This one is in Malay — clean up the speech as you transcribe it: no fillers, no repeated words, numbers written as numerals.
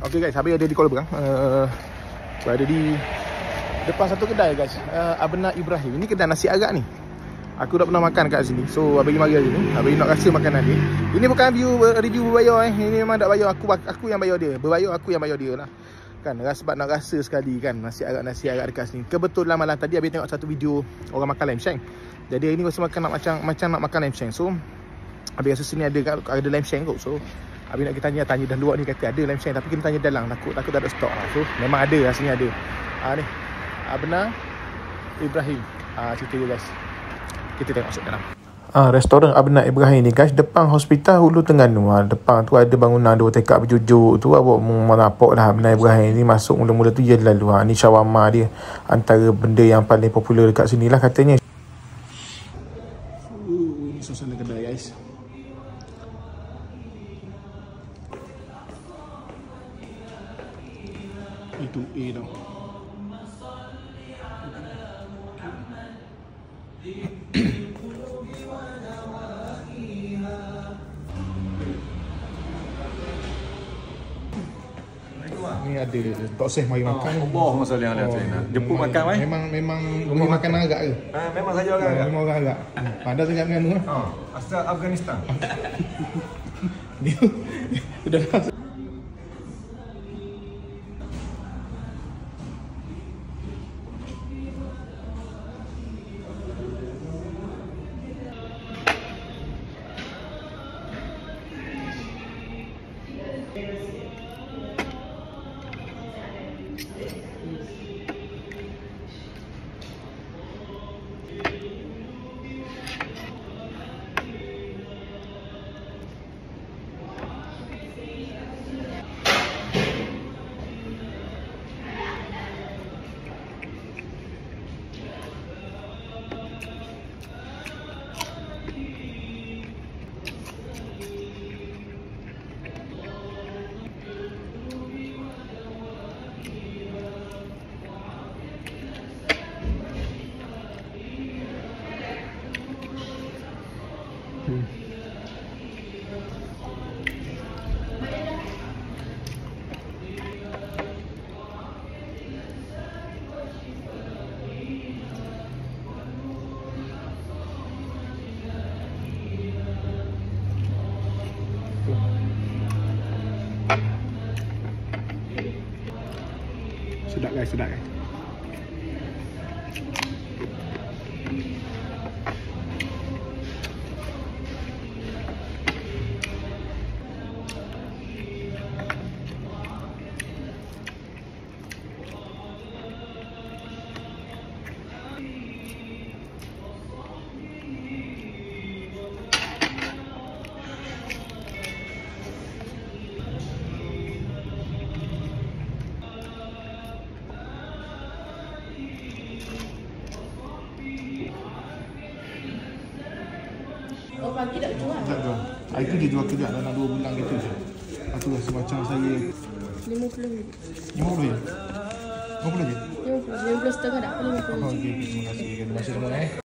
Okay guys, habis ada di Kuala Berang. Berada di depan satu kedai guys, Abna Ibrahim. Ini kedai nasi arak ni. Aku dah pernah makan kat sini. So abang mari hari ni, abang nak rasa makanan dia. Ini bukan review berbayar Ini memang tak bayar, aku yang bayar dia. Berbayar aku yang bayar dia lah. Kan sebab nak rasa sekali kan nasi arak dekat sini. Kebetulan malam tadi abang tengok satu video orang makan lamb shank. Jadi hari ni rasa makan macam nak makan lamb shank. So abang rasa sini ada lamb shank kot. So abang nak kita tanya dah luar ni kata ada lamb shank, tapi kita tanya dalam takut tak ada stok. So memang ada lah, sini ada. Ni Abna Ibrahim. Cerita dia guys. Kita tengok masuk dalam. Restoran Abna Ibrahim ni guys, depan hospital Hulu Terengganu. Depan tu ada bangunan dua tekak berjujuk tu. Awak menapok lah Abna Ibrahim ni masuk mula-mula tu je lalu. Ni shawarma dia. Antara benda yang paling popular dekat sini lah katanya. Ni suasana kedai guys. Itu A tau. Ni ada Tok Seh mari makan. Allah masalah yang ada tu. Jemput makan mai. Memang rumah makan Arab ke? Memang saja orang Arab. Memang orang Arab. Padahal sangat menganu. Asal Afghanistan. Dia sudah sedap guys, sedap guys. Oh, pagi tak jual? Tak jual. Hari tu dia jual kejap dalam 2 bulan gitu je. Lepas tu rasa macam saya 50 je. 50 je? 50 je? 50 setengah tak? 50 je. Okey, terima kasih. Terima kasih semua